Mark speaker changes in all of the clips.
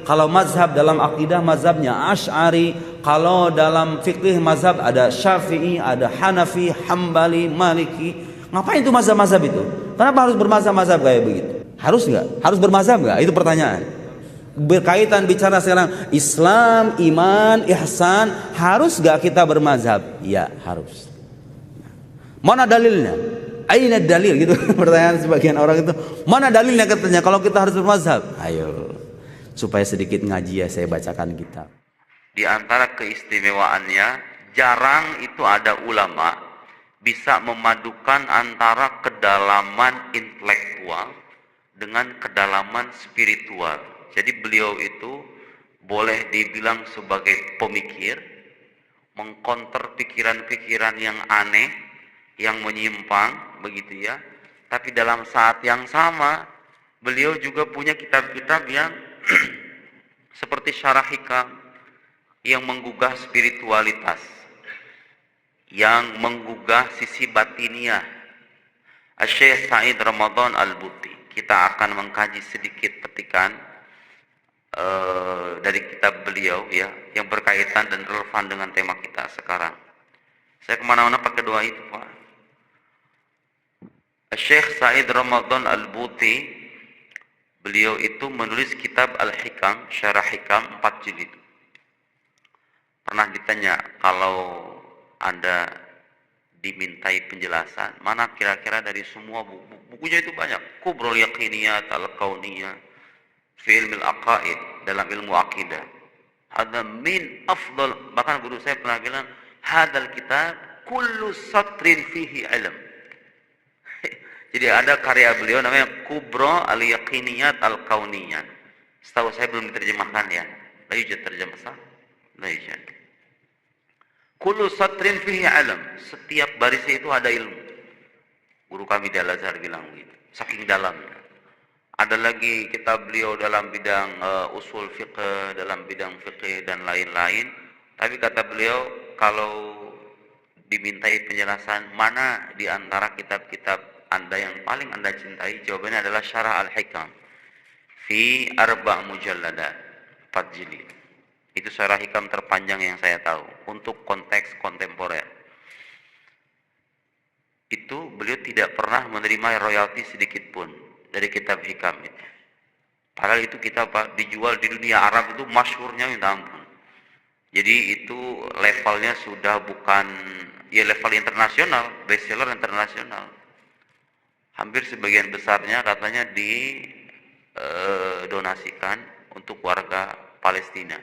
Speaker 1: Kalau mazhab dalam akidah mazhabnya Asy'ari, kalau dalam fikih mazhab ada Syafi'i, ada Hanafi, Hambali, Maliki. Ngapain itu mazhab-mazhab itu? Kenapa harus bermazhab-mazhab kayak begitu? Harus nggak? Harus bermazhab nggak? Itu pertanyaan. Berkaitan bicara sekarang Islam, iman, ihsan, harus nggak kita bermazhab? Ya harus. Mana dalilnya? Aina dalil gitu pertanyaan sebagian orang itu. Mana dalilnya katanya kalau kita harus bermazhab? Ayo. Supaya sedikit ngaji ya saya bacakan kitab. Di antara keistimewaannya, jarang itu ada ulama bisa memadukan antara kedalaman intelektual dengan kedalaman spiritual. Jadi beliau itu boleh dibilang sebagai pemikir, mengkonter pikiran-pikiran yang aneh, yang menyimpang, begitu ya. Tapi dalam saat yang sama, beliau juga punya kitab-kitab yang seperti Syarah Hikam yang menggugah spiritualitas, yang menggugah sisi batiniah. Syekh Said Ramadan Al-Buti. Kita akan mengkaji sedikit petikan dari kitab beliau ya, yang berkaitan dan relevan dengan tema kita sekarang. Saya kemana-mana pakai doa itu Pak. Syekh Said Ramadan Al-Buti, beliau itu menulis kitab Al-Hikam, Syarah Hikam 4 jilid. Pernah ditanya, kalau Anda dimintai penjelasan, mana kira-kira dari semua bukunya itu banyak. Kubrul Yaqiniyat, Al-Kauniyah, fi ilmil aqaid, dalam ilmu akidah. Ada min afdal, bahkan guru saya pernah bilang, hadal kitab kullu satrin fihi ilm. Jadi ada karya beliau namanya Kubro Al-Yaqiniyat Al-Kauniyat. Setahu saya belum diterjemahkan ya. La yujad terjemah sah? La yujad. Kullu satrin fihi alam. Setiap baris itu ada ilmu. Guru kami di Al-Azhar bilang begitu. Saking dalamnya. Ada lagi kitab beliau dalam bidang usul fiqh, dalam bidang fiqh dan lain-lain. Tapi kata beliau, kalau dimintai penjelasan mana di antara kitab-kitab Anda yang paling Anda cintai, jawabannya adalah Syarah Al-Hikam fi 4 mujalladat, 4 jilid. Itu Syarah Hikam terpanjang yang saya tahu untuk konteks kontemporer. Itu beliau tidak pernah menerima royalti sedikit pun dari kitab Hikam itu. Padahal itu kitab dijual di dunia Arab itu masyhurnya minta ampun. Jadi itu levelnya sudah bukan ya level internasional, bestseller internasional. Hampir sebagian besarnya katanya didonasikan untuk warga Palestina.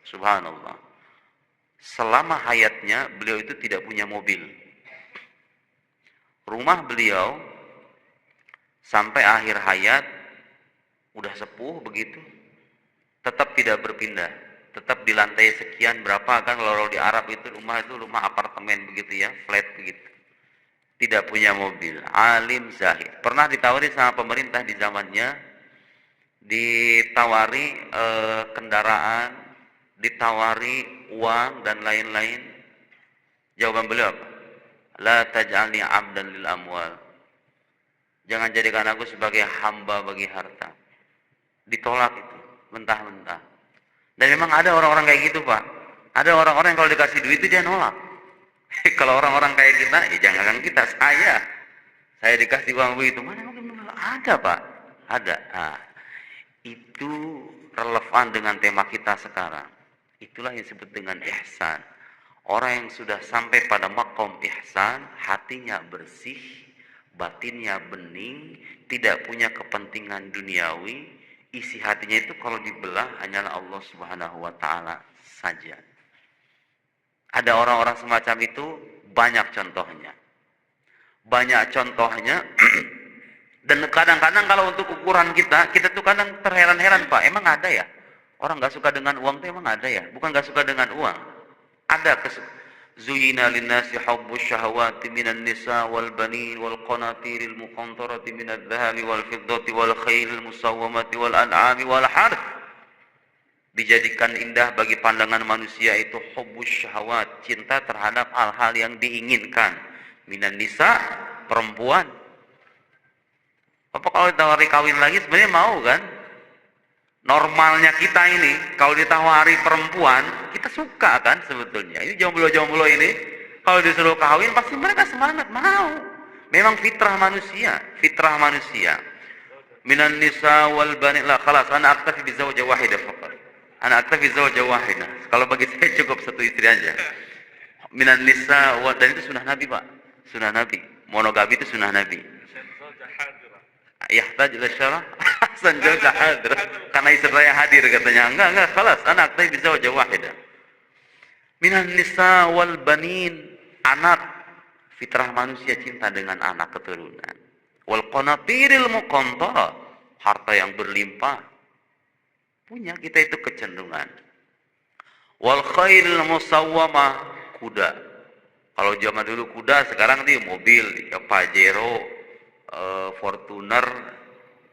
Speaker 1: Subhanallah. Selama hayatnya beliau itu tidak punya mobil. Rumah beliau sampai akhir hayat udah sepuh begitu, tetap tidak berpindah, tetap di lantai sekian berapa kan kalau di Arab itu rumah apartemen begitu ya, flat begitu. Tidak punya mobil, alim zahid. Pernah ditawari sama pemerintah di zamannya, ditawari kendaraan, ditawari uang dan lain-lain. Jawaban beliau apa? La taj'alni 'abdan lil amwal. Jangan jadikan aku sebagai hamba bagi harta. Ditolak itu, mentah-mentah. Dan memang ada orang-orang kayak gitu, Pak. Ada orang-orang yang kalau dikasih duit itu dia nolak. Kalau orang-orang kayak kita, ya jangan kita, saya dikasih uang begitu, mana mungkin ada Pak, ada. Nah, itu relevan dengan tema kita sekarang. Itulah yang disebut dengan ihsan. Orang yang sudah sampai pada maqam ihsan, hatinya bersih, batinnya bening, tidak punya kepentingan duniawi, isi hatinya itu kalau dibelah hanyalah Allah Subhanahu wa Ta'ala saja. Ada orang-orang semacam itu, banyak contohnya. Banyak contohnya, dan kadang-kadang kalau untuk ukuran kita tuh kadang terheran-heran Pak, emang ada ya? Orang gak suka dengan uang itu emang ada ya? Bukan gak suka dengan uang. Ada Zuyina linnasi hubbus syahawati minan nisa wal banin wal qanatiril muqantarati minadh dhahabi wal fiddati wal khailil musawwamati wal an'ami wal harth. Dijadikan indah bagi pandangan manusia itu hubbus syahwat, cinta terhadap hal-hal yang diinginkan. Minan nisa, perempuan. Bapak kalau ditawari kawin lagi sebenarnya mau kan? Normalnya kita ini kalau ditawari perempuan, kita suka kan sebetulnya. Ini jomblo-jomblo ini kalau disuruh kawin pasti mereka semangat mau. Memang fitrah manusia, fitrah manusia. Minan nisa wal bani la khalas ana aktafi bi zawjah wahidah faqat. Ana aktafi zawjah wahidah. Kalau bagi saya cukup satu istri aja. Minan nisa dan itu sunnah Nabi, Pak. Sunnah Nabi. Monogami itu sunnah Nabi. Yahtaj ila syarah hasan zawjah hadir. Karena istri saya hadir katanya. Enggak, khalas ana aktafi bi zawjah wahidah. Minan nisa wal banin, anak, fitrah manusia cinta dengan anak keturunan. Wal qanatiril muqantara, harta yang berlimpah. Punya kita itu kecenderungan. Wal khairil musawwamah, kuda. Kalau zaman dulu kuda, sekarang di mobil, ya Pajero, Fortuner,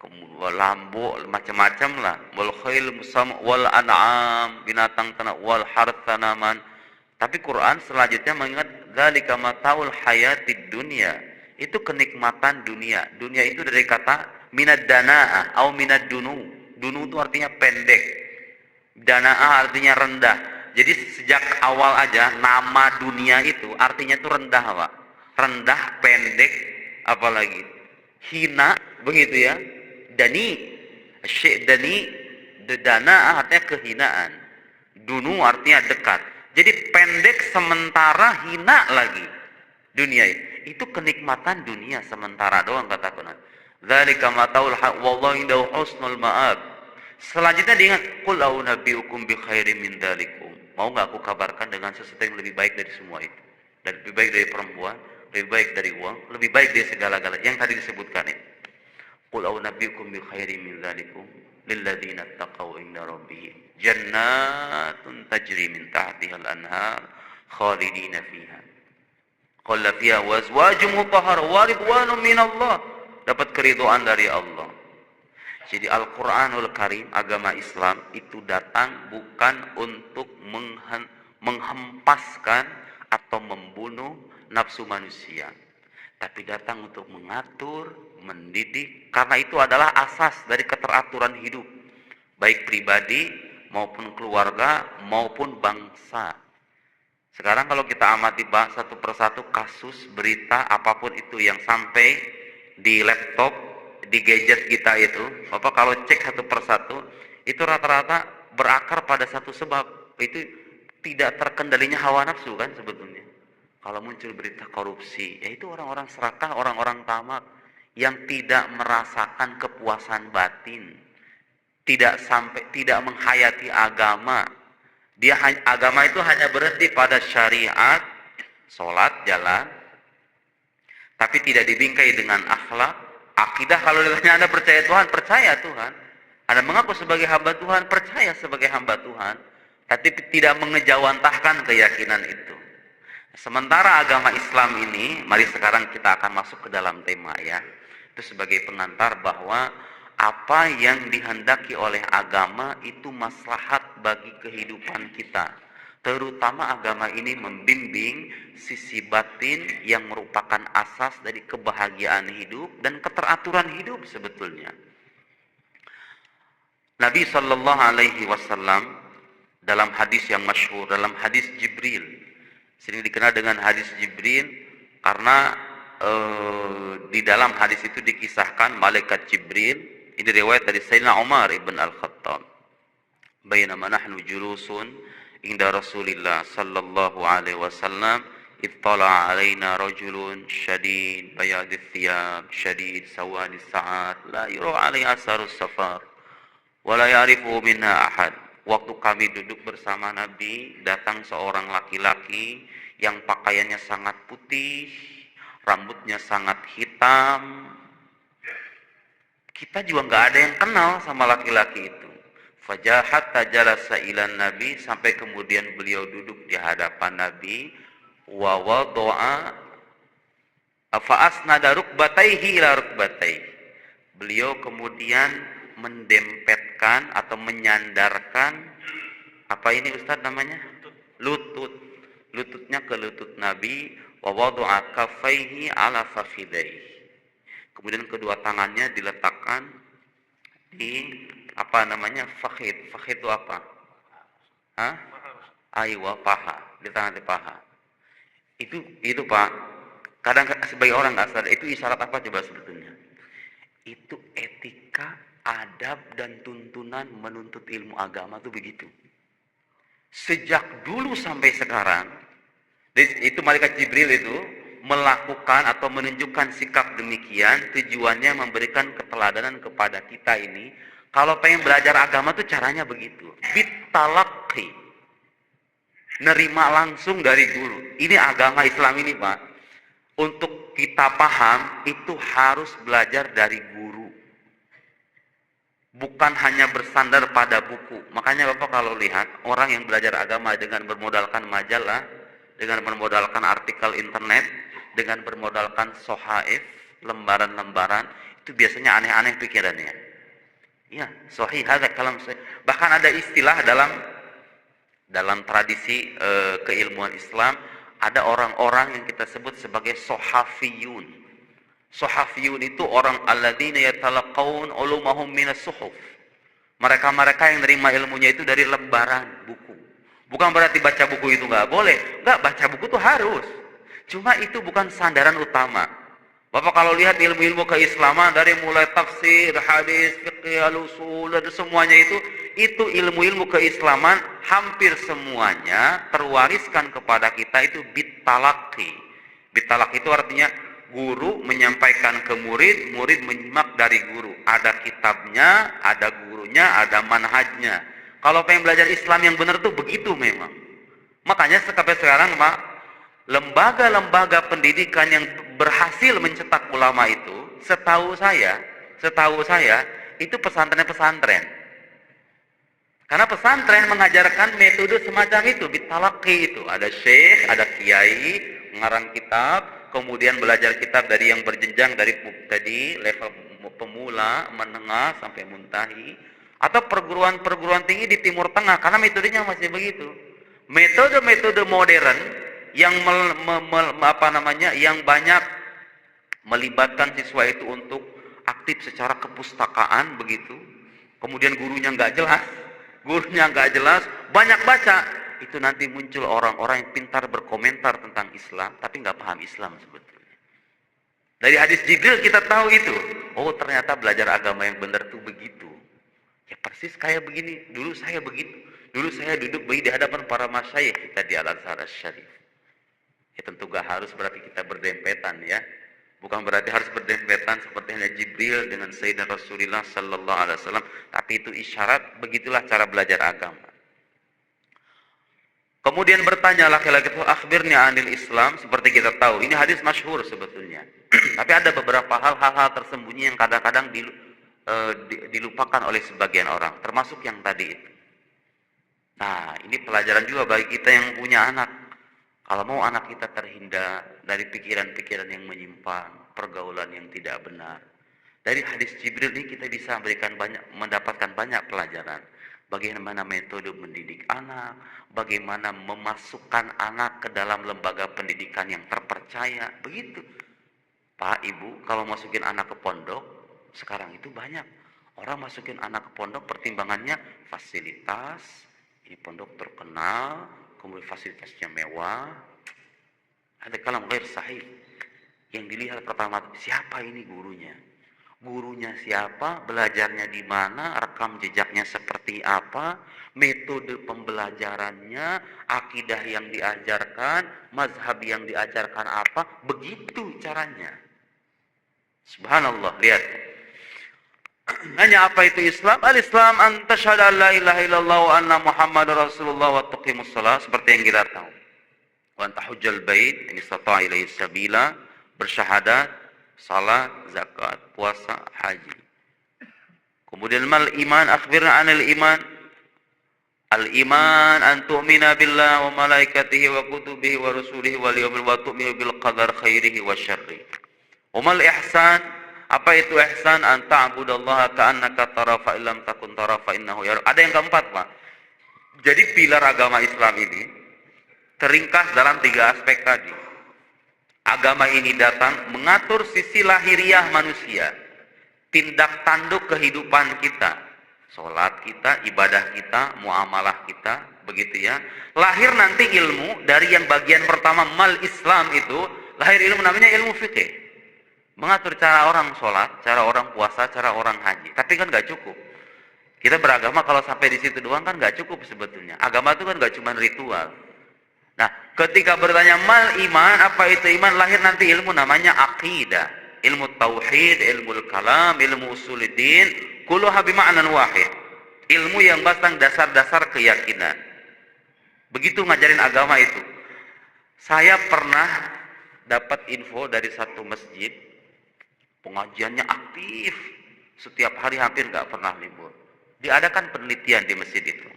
Speaker 1: kemudian Lambo, macam-macam lah. Wal khairil musawwamah wal an'am, binatang ternak, wal harth tanaman. Tapi Quran selanjutnya mengingat dzalika mataul hayatid dunya. Itu kenikmatan dunia. Dunia itu dari kata minad danaa atau minad dunu. Dunu itu artinya pendek. Danaa artinya rendah. Jadi sejak awal aja nama dunia itu artinya itu rendah, Pak. Rendah, pendek, apalagi hina, begitu ya. Dani, syekh dani, danaa artinya kehinaan. Dunu artinya dekat. Jadi pendek sementara hina lagi dunia itu kenikmatan dunia sementara doang kata Quran. Dzalika mataul haq wallahu indahu husnul ma'ab. Selanjutnya diingat qul a'unabbiukum bi khairin min dzalikum. Mau enggak aku kabarkan dengan sesuatu yang lebih baik dari semua itu? Dan lebih baik dari perempuan, lebih baik dari uang, lebih baik dari segala-galanya yang tadi disebutkan ini. Qul a'unabbiukum bi khairin min dzalikum lilladzina taqaw inda rabbihim jannatun tajri min tahtiha al-anhar khalidina fiha qalla fiha wa azwajun mutahhara wa ridwanun minallah, dapat keridhaan dari Allah. Jadi Al-Qur'anul Karim, agama Islam itu datang bukan untuk menghempaskan atau membunuh nafsu manusia, tapi datang untuk mengatur, mendidik, karena itu adalah asas dari keteraturan hidup, baik pribadi maupun keluarga maupun bangsa. Sekarang kalau kita amati satu persatu kasus berita apapun itu yang sampai di laptop, di gadget kita itu, Bapak kalau cek satu persatu itu rata-rata berakar pada satu sebab, itu tidak terkendalinya hawa nafsu kan sebetulnya. Kalau muncul berita korupsi, yaitu orang-orang serakah, orang-orang tamak yang tidak merasakan kepuasan batin, tidak menghayati agama. Agama itu hanya berhenti pada syariat, sholat, jalan, tapi tidak dibingkai dengan akhlak, akidah. Kalau ditanya Anda percaya Tuhan, percaya Tuhan. Anda mengaku sebagai hamba Tuhan, percaya sebagai hamba Tuhan, tapi tidak mengejawantahkan keyakinan itu. Sementara agama Islam ini, mari sekarang kita akan masuk ke dalam tema ya. Itu sebagai pengantar bahwa apa yang dihendaki oleh agama itu maslahat bagi kehidupan kita. Terutama agama ini membimbing sisi batin yang merupakan asas dari kebahagiaan hidup dan keteraturan hidup sebetulnya. Nabi Shallallahu Alaihi Wasallam dalam hadis yang masyhur, dalam hadis Jibril, sering dikenal dengan hadis Jibril karena di dalam hadis itu dikisahkan malaikat Jibril. Ini riwayat dari Sayyidina Umar ibn Al-Khattab. Bainama nahnu julusun inda Rasulillah sallallahu alaihi wasallam ittala alaina rajulun syadid bayadith thiyab syadid sawadis sa'at la yura alaihi asarus safar wa la ya'rifu minna ahad. Waktu kami duduk bersama Nabi, datang seorang laki-laki yang pakaiannya sangat putih, rambutnya sangat hitam. Kita juga nggak ada yang kenal sama laki-laki itu. Fajahat tajalasa ilan Nabi, sampai kemudian beliau duduk di hadapan Nabi. Wa wadoa fa'asnada rukbataihi ila rukbataihi. Beliau kemudian mendempetkan atau menyandarkan apa ini Ustaz namanya? Lututnya ke lutut Nabi. Wa wadoa kafaihi ala fakhidaihi. Kemudian kedua tangannya diletakkan di apa namanya fakhid. Fakhid itu apa? Hah? Aywa, paha, di tangan di paha. Itu Pak. Kadang sebagai orang nggak sadar itu isyarat apa coba sebetulnya? Itu etika, adab dan tuntunan menuntut ilmu agama tuh begitu. Sejak dulu sampai sekarang, itu malaikat Jibril itu melakukan atau menunjukkan sikap demikian, tujuannya memberikan keteladanan kepada kita ini. Kalau pengen belajar agama tuh caranya begitu, bitalaqi, nerima langsung dari guru. Ini agama Islam ini Pak, untuk kita paham itu harus belajar dari guru, bukan hanya bersandar pada buku. Makanya Bapak kalau lihat orang yang belajar agama dengan bermodalkan majalah, dengan bermodalkan artikel internet, dengan bermodalkan sohaif, lembaran-lembaran, itu biasanya aneh-aneh pikirannya. Ya, sahih ada kalam sahih. Bahkan ada istilah dalam tradisi keilmuan Islam, ada orang-orang yang kita sebut sebagai sohafiyun. Sohafiyun itu orang alladzina yatalaqawun ulumahum minas suhuf. Mereka-mereka yang nerima ilmunya itu dari lembaran buku. Bukan berarti baca buku itu nggak boleh. Nggak, baca buku itu harus. Cuma itu bukan sandaran utama. Bapak kalau lihat ilmu-ilmu keislaman dari mulai tafsir, hadis, fiqh, al-usul, dan semuanya itu ilmu-ilmu keislaman hampir semuanya terwariskan kepada kita itu bitalaqi. Bitalaqi itu artinya guru menyampaikan ke murid, murid menyimak dari guru. Ada kitabnya, ada gurunya, ada manhajnya. Kalau pengen belajar Islam yang benar tuh begitu memang. Makanya sampai sekarang Pak, lembaga-lembaga pendidikan yang berhasil mencetak ulama itu, setahu saya itu pesantren-pesantren. Karena pesantren mengajarkan metode semacam itu, bitalaqi itu. Ada syekh, ada kiai, mengarang kitab, kemudian belajar kitab dari yang berjenjang dari tadi level pemula, menengah sampai muntahi, atau perguruan-perguruan tinggi di Timur Tengah, karena metodenya masih begitu. Metode-metode modern yang yang banyak melibatkan siswa itu untuk aktif secara kepustakaan begitu. Kemudian gurunya nggak jelas, banyak baca. Itu nanti muncul orang-orang yang pintar berkomentar tentang Islam, tapi nggak paham Islam sebetulnya. Dari hadis Jibril kita tahu itu. Oh ternyata belajar agama yang benar tuh begitu. Ya persis kayak begini. Dulu saya begitu. Dulu saya duduk di hadapan para masyayikh kita di Al-Azhar Syarif. Ya tentu gak harus berarti kita berdempetan ya. Bukan berarti harus berdempetan seperti hanya Jibril dengan Sayyidina Rasulullah Sallallahu Alaihi Wasallam. Tapi itu isyarat, begitulah cara belajar agama. Kemudian bertanya laki-laki itu, akhbirni anil Islam, seperti kita tahu. Ini hadis masyhur sebetulnya. Tapi ada beberapa hal-hal tersembunyi yang kadang-kadang dilupakan oleh sebagian orang, termasuk yang tadi itu. Nah, ini pelajaran juga bagi kita yang punya anak. Kalau mau anak kita terhindar dari pikiran-pikiran yang menyimpang, pergaulan yang tidak benar. Dari hadis Jibril ini kita bisa mendapatkan banyak pelajaran. Bagaimana metode mendidik anak, bagaimana memasukkan anak ke dalam lembaga pendidikan yang terpercaya. Begitu. Pak, Ibu, kalau masukin anak ke pondok, sekarang itu banyak. Orang masukin anak ke pondok pertimbangannya fasilitas, ini pondok terkenal, kemudian fasilitasnya mewah. Ada kalam ghair sahih. Yang dilihat pertama, siapa ini gurunya? Gurunya siapa? Belajarnya di mana? Rekam jejaknya seperti apa? Metode pembelajarannya, akidah yang diajarkan, mazhab yang diajarkan apa? Begitu caranya. Subhanallah, lihat. Hanya apa itu Islam? Al-Islam an tashhadu an la ilaha illallah wa anna Muhammadar Rasulullah wa tuqimus shalah, seperti yang kita tahu. Wa anta hujjal bait in istata'a ilaihi sabila, bersyahadat, salat, zakat, puasa, haji. Kemudian mal iman, akhbirna anil iman. Al-iman an tu'mina billah wa malaikatihi wa kutubihi wa rusulihi wal yawmil wa tu'minu bil qadar khairihi wa syarrihi. Wa mal ihsan, apa itu ihsan? An ta'budallaha ka'annaka tara fa illam takun tara fa innahu yara. Ada yang keempat, Pak. Jadi pilar agama Islam ini teringkas dalam 3 aspek tadi. Agama ini datang mengatur sisi lahiriah manusia, tindak tanduk kehidupan kita, Sholat kita, ibadah kita, muamalah kita, begitu ya. Lahir nanti ilmu dari yang bagian pertama mal Islam itu, lahir ilmu namanya ilmu fikih. Mengatur cara orang sholat, cara orang puasa, cara orang haji. Tapi kan nggak cukup. Kita beragama kalau sampai di situ doang kan nggak cukup sebetulnya. Agama itu kan nggak cuma ritual. Nah, ketika bertanya mal iman, apa itu iman? Lahir nanti ilmu namanya akidah, ilmu tauhid, ilmu kalam, ilmu usuluddin, kulluha bima'nan wahid. Ilmu yang basang dasar-dasar keyakinan. Begitu ngajarin agama itu. Saya pernah dapat info dari satu masjid, pengajiannya aktif, setiap hari hampir nggak pernah libur. Diadakan penelitian di masjid itu.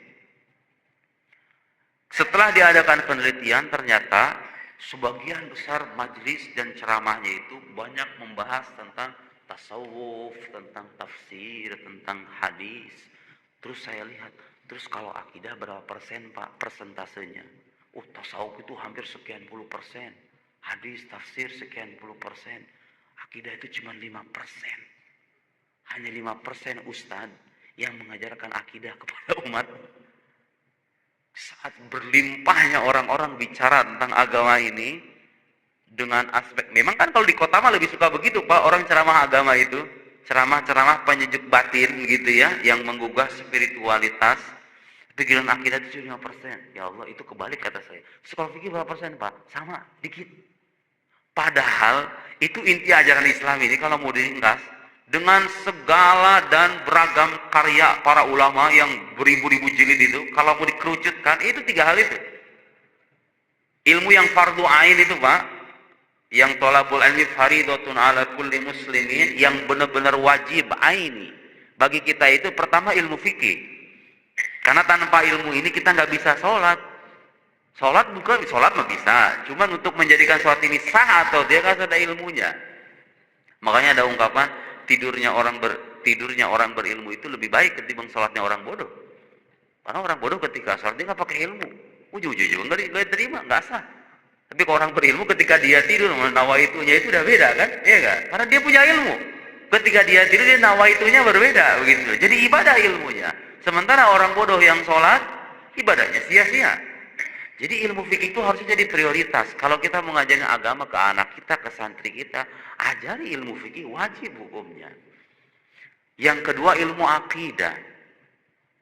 Speaker 1: Setelah diadakan penelitian, ternyata sebagian besar majelis dan ceramahnya itu banyak membahas tentang tasawuf, tentang tafsir, tentang hadis. Terus saya lihat, terus kalau akidah berapa persen Pak persentasenya? Tasawuf itu hampir sekian puluh persen. Hadis, tafsir sekian puluh persen. Akidah itu cuma 5%. Hanya 5% ustadz yang mengajarkan akidah kepada umat. Saat berlimpahnya orang-orang bicara tentang agama ini dengan aspek, memang kan kalau di kota mah lebih suka begitu Pak, orang ceramah agama itu, ceramah-ceramah penyejuk batin gitu ya, yang menggugah spiritualitas. Pikiran akidah itu cuma 5%. Ya Allah, itu kebalik kata saya. Sekolah fikih berapa persen Pak? Sama, dikit. Padahal itu inti ajaran Islam ini kalau mau diringkas, dengan segala dan beragam karya para ulama yang beribu-ribu jilid itu, kalau mau dikerucutkan, itu 3 hal itu. Ilmu yang fardu ain itu Pak, yang thalabul ilmi faridatun ala kulli muslimin, yang benar-benar wajib aini bagi kita itu pertama ilmu fikih. Karena tanpa ilmu ini kita nggak bisa sholat. Sholat mah bisa, cuman untuk menjadikan sholat ini sah atau dia harus ada ilmunya. Makanya ada ungkapan, tidurnya orang berilmu itu lebih baik ketimbang sholatnya orang bodoh. Karena orang bodoh ketika sholat dia nggak pakai ilmu, ujung-ujung nggak terima, nggak sah. Tapi kalau orang berilmu ketika dia tidur, nawaitunya itu udah beda kan, iya kan? Karena dia punya ilmu. Ketika dia tidur dia nawaitunya berbeda, begitu. Jadi ibadah ilmunya. Sementara orang bodoh yang sholat ibadahnya sia-sia. Jadi ilmu fikih itu harusnya jadi prioritas. Kalau kita mengajarkan agama ke anak kita, ke santri kita, ajari ilmu fikih, wajib hukumnya. Yang kedua ilmu akidah.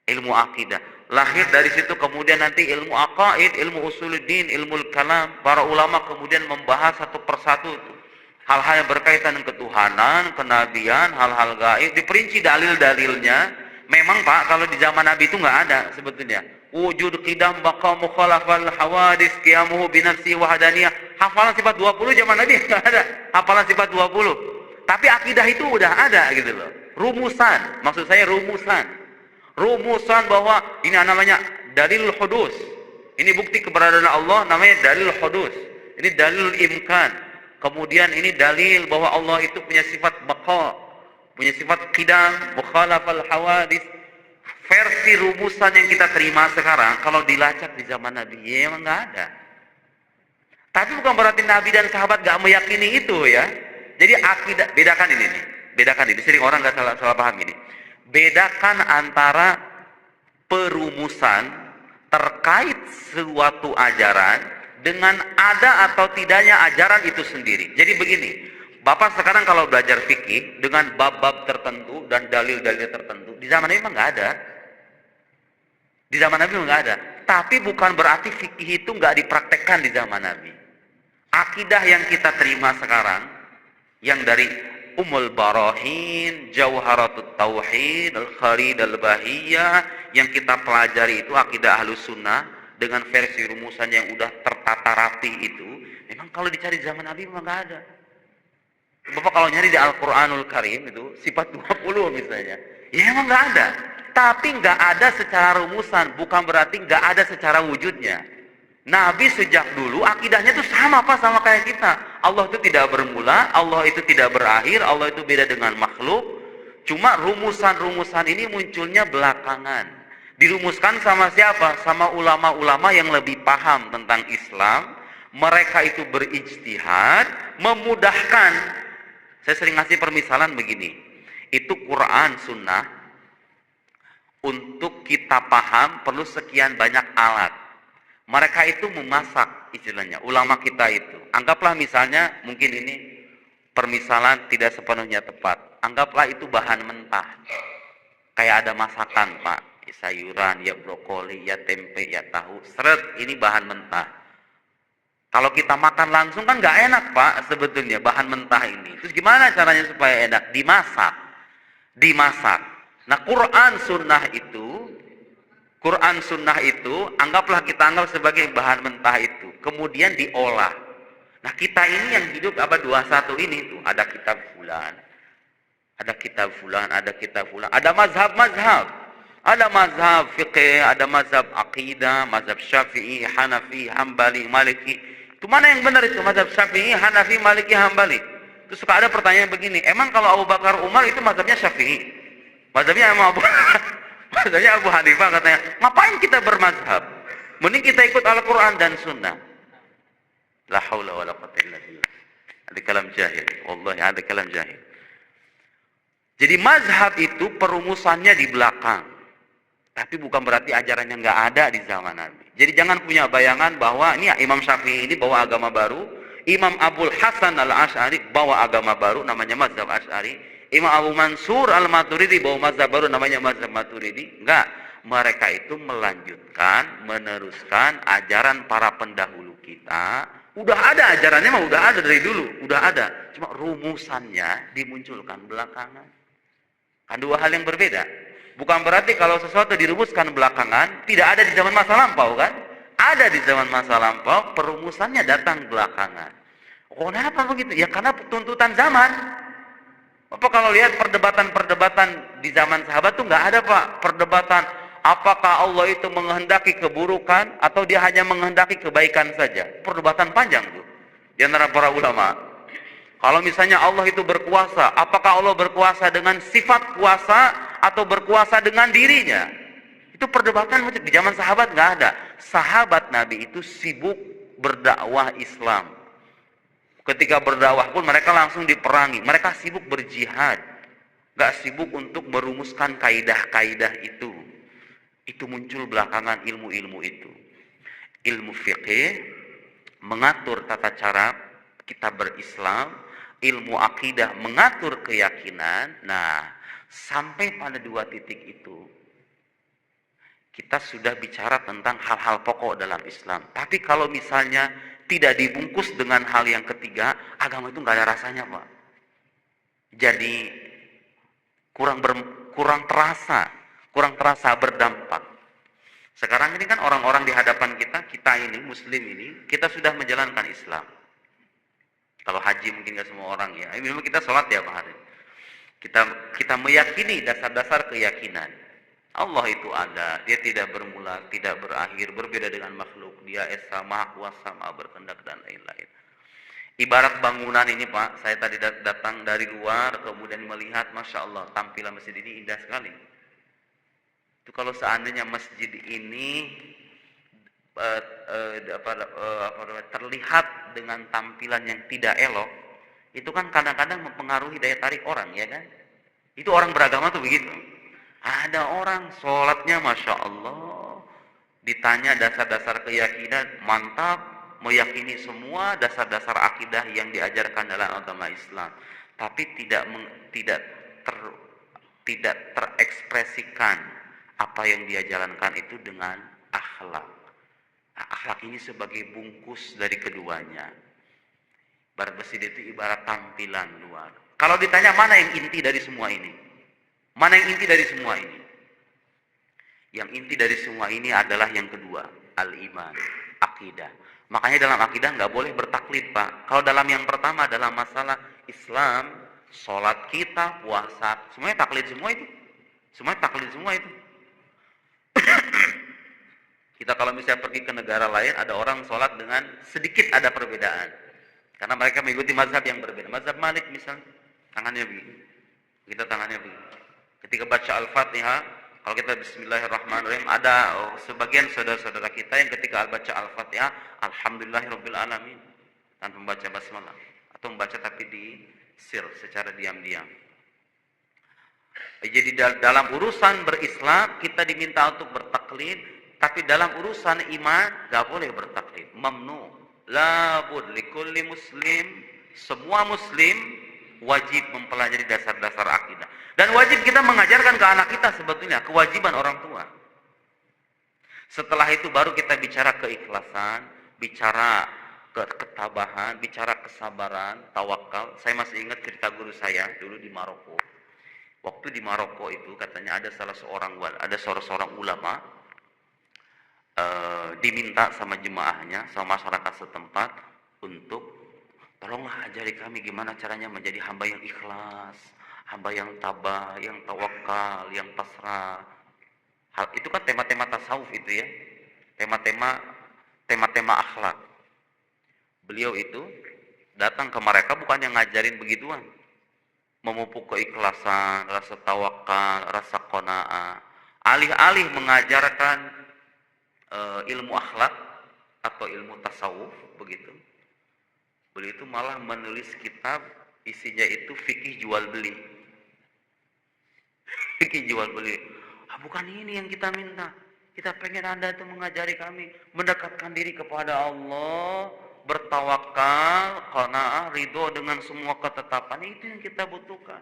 Speaker 1: Ilmu akidah. Lahir dari situ kemudian nanti ilmu aqaid, ilmu usuluddin, ilmu kalam. Para ulama kemudian membahas satu persatu itu. Hal-hal yang berkaitan dengan ketuhanan, kenabian, hal-hal gaib. Diperinci dalil-dalilnya. Memang Pak, kalau di zaman Nabi itu nggak ada sebetulnya. Wujud qidam baqa mukhalafal hawadis qiyamuhu binafsi wahadaniyah. Hafalan sifat 20 zaman Nabi nggak ada. Hafalan sifat 20. Tapi akidah itu udah ada gitu loh. Rumusan, maksud saya rumusan. Rumusan bahwa ini namanya dalil hudus. Ini bukti keberadaan Allah namanya dalil hudus. Ini dalil imkan. Kemudian ini dalil bahwa Allah itu punya sifat baqa, punya sifat qidam, mukhalafal hawadis. Versi rumusan yang kita terima sekarang kalau dilacak di zaman Nabi ya emang nggak ada. Tapi bukan berarti Nabi dan sahabat nggak meyakini itu ya. Jadi akidah, bedakan ini nih, bedakan ini. Sering orang nggak salah paham ini. Bedakan antara perumusan terkait suatu ajaran dengan ada atau tidaknya ajaran itu sendiri. Jadi begini, Bapak sekarang kalau belajar fikih dengan bab-bab tertentu dan dalil-dalil tertentu di zaman ini memang nggak ada. Di zaman Nabi nggak ada. Tapi bukan berarti fikih itu nggak dipraktekkan di zaman Nabi. Akidah yang kita terima sekarang, yang dari Ummul Barahin, Jauharatut Tauhid, Al-Kharid Al-Bahiyah, yang kita pelajari itu akidah Ahlus Sunnah dengan versi rumusan yang udah tertata rapi itu, memang kalau dicari di zaman Nabi memang nggak ada. Bapak kalau nyari di Al-Quranul Karim itu sifat 20 misalnya, ya emang nggak ada. Tapi nggak ada secara rumusan, bukan berarti nggak ada secara wujudnya. Nabi sejak dulu akidahnya itu sama Pak, sama kayak kita. Allah itu tidak bermula, Allah itu tidak berakhir, Allah itu beda dengan makhluk. Cuma rumusan-rumusan ini munculnya belakangan. Dirumuskan sama siapa? Sama ulama-ulama yang lebih paham tentang Islam. Mereka itu berijtihad, memudahkan. Saya sering ngasih permisalan begini. Itu Quran, Sunnah. Untuk kita paham perlu sekian banyak alat. Mereka itu memasak istilahnya, ulama kita itu. Anggaplah misalnya, mungkin ini permisalan tidak sepenuhnya tepat. Anggaplah itu bahan mentah. Kayak ada masakan, Pak. Sayuran, ya brokoli, ya tempe, ya tahu. Seret, ini bahan mentah. Kalau kita makan langsung kan nggak enak, Pak, sebetulnya bahan mentah ini. Terus gimana caranya supaya enak? Dimasak. Dimasak. Nah, Quran sunnah itu anggaplah kita anggap sebagai bahan mentah itu. Kemudian diolah. Nah, kita ini yang hidup abad 21 ini tuh ada kitab fulan. Ada kitab fulan, ada kitab fulan. Ada mazhab-mazhab. Ada mazhab fiqih, ada mazhab aqidah, mazhab Syafi'i, Hanafi, Hambali, Maliki. Itu mana yang benar itu? Mazhab Syafi'i, Hanafi, Maliki, Hambali. Terus suka ada pertanyaan begini, emang kalau Abu Bakar Umar itu mazhabnya Syafi'i? Mazhabnya Mazhabnya Abu Hanifah katanya, ngapain kita bermazhab? Mending kita ikut Al-Quran dan Sunnah. La haula wa la quwwata illa billah. Ada kalam jahil. Wallahi ada kalam jahil. Jadi mazhab itu perumusannya di belakang. Tapi bukan berarti ajarannya nggak ada di zaman Nabi. Jadi jangan punya bayangan bahwa ini Imam Syafi'i ini bawa agama baru. Imam Abul Hasan Al-Asy'ari bawa agama baru namanya mazhab Asy'ari. Imam Abu Mansur Al-Maturidi bawa mazhab baru namanya mazhab Maturidi. Enggak, mereka itu melanjutkan, meneruskan ajaran para pendahulu kita. Udah ada ajarannya mah udah ada dari dulu, udah ada. Cuma rumusannya dimunculkan belakangan. Kan dua hal yang berbeda. Bukan berarti kalau sesuatu dirumuskan belakangan tidak ada di zaman masa lampau kan? Ada di zaman masa lampau, perumusannya datang belakangan. Oh, kenapa begitu? Ya karena tuntutan zaman. Apa kalau lihat perdebatan-perdebatan di zaman sahabat tuh nggak ada, Pak, perdebatan apakah Allah itu menghendaki keburukan atau dia hanya menghendaki kebaikan saja. Perdebatan panjang tuh di antara para ulama. Kalau misalnya Allah itu berkuasa, apakah Allah berkuasa dengan sifat kuasa atau berkuasa dengan dirinya? Itu perdebatan di zaman sahabat nggak ada. Sahabat Nabi itu sibuk berdakwah Islam. Ketika berdakwah pun mereka langsung diperangi. Mereka sibuk berjihad. Gak sibuk untuk merumuskan kaidah-kaidah itu. Itu muncul belakangan ilmu-ilmu itu. Ilmu fiqih mengatur tata cara kita berislam. Ilmu akidah mengatur keyakinan. Nah, sampai pada dua titik itu kita sudah bicara tentang hal-hal pokok dalam Islam. Tapi kalau misalnya tidak dibungkus dengan hal yang ketiga, agama itu nggak ada rasanya, Pak. Jadi kurang terasa berdampak. Sekarang ini kan orang-orang di hadapan kita ini Muslim ini, kita sudah menjalankan Islam. Kalau haji mungkin nggak semua orang ya. Ini memang kita sholat ya Pak hari. Kita meyakini dasar-dasar keyakinan. Allah itu ada, dia tidak bermula, tidak berakhir, berbeda dengan makhluk, dia esa, maha kuasa, maha berkehendak dan lain-lain. Ibarat bangunan ini Pak, saya tadi datang dari luar, kemudian melihat, Masya Allah, tampilan masjid ini indah sekali. Itu kalau seandainya masjid ini terlihat dengan tampilan yang tidak elok, itu kan kadang-kadang mempengaruhi daya tarik orang, ya kan? Itu orang beragama tuh begitu. Ada orang sholatnya Masya Allah, ditanya dasar-dasar keyakinan, mantap, meyakini semua dasar-dasar akidah yang diajarkan dalam agama Islam, tapi tidak terekspresikan apa yang dia jalankan itu dengan akhlak. Nah, akhlak ini sebagai bungkus dari keduanya. Bermasjid itu ibarat tampilan luar. Kalau ditanya mana yang inti dari semua ini? Mana yang inti dari semua ini? Yang inti dari semua ini adalah yang kedua, al-iman, akidah. Makanya dalam akidah nggak boleh bertaklid, Pak. Kalau dalam yang pertama dalam masalah Islam, sholat kita, puasa, semuanya taklid semua itu. Semuanya taklid semua itu. Kita kalau misalnya pergi ke negara lain, ada orang sholat dengan sedikit ada perbedaan. Karena mereka mengikuti mazhab yang berbeda. Mazhab Malik misalnya, tangannya begini. Kita tangannya begini. Ketika baca Al-Fatihah, kalau kita Bismillahirrahmanirrahim, ada sebagian saudara-saudara kita yang ketika baca Al-Fatihah, Alhamdulillahirabbil alamin, tanpa membaca basmalah, atau membaca tapi di sir secara diam-diam. Jadi dalam urusan berislam kita diminta untuk bertaklid, tapi dalam urusan iman gak boleh bertaklid. Mamnu. Labud likulli muslim. Semua muslim wajib mempelajari dasar-dasar akidah. Dan wajib kita mengajarkan ke anak kita sebetulnya, kewajiban orang tua. Setelah itu baru kita bicara keikhlasan, bicara ketabahan, bicara kesabaran, tawakal. Saya masih ingat cerita guru saya dulu di Maroko. Waktu di Maroko itu katanya ada ada seorang ulama diminta sama jemaahnya, sama masyarakat setempat untuk tolonglah ajari kami gimana caranya menjadi hamba yang ikhlas, hamba yang tabah, yang tawakal, yang pasrah. Hal itu kan tema-tema tasawuf itu ya, tema-tema akhlak. Beliau itu datang ke mereka bukan yang ngajarin begituan. Memupuk keikhlasan, rasa tawakal, rasa qanaah. Alih-alih mengajarkan ilmu akhlak atau ilmu tasawuf begitu. Beliau itu malah menulis kitab isinya itu fikih jual beli. Fikih jual beli. Bukan ini yang kita minta. Kita pengen Anda itu mengajari kami mendekatkan diri kepada Allah, bertawakal, qanaah, ridho dengan semua ketetapan. Itu yang kita butuhkan.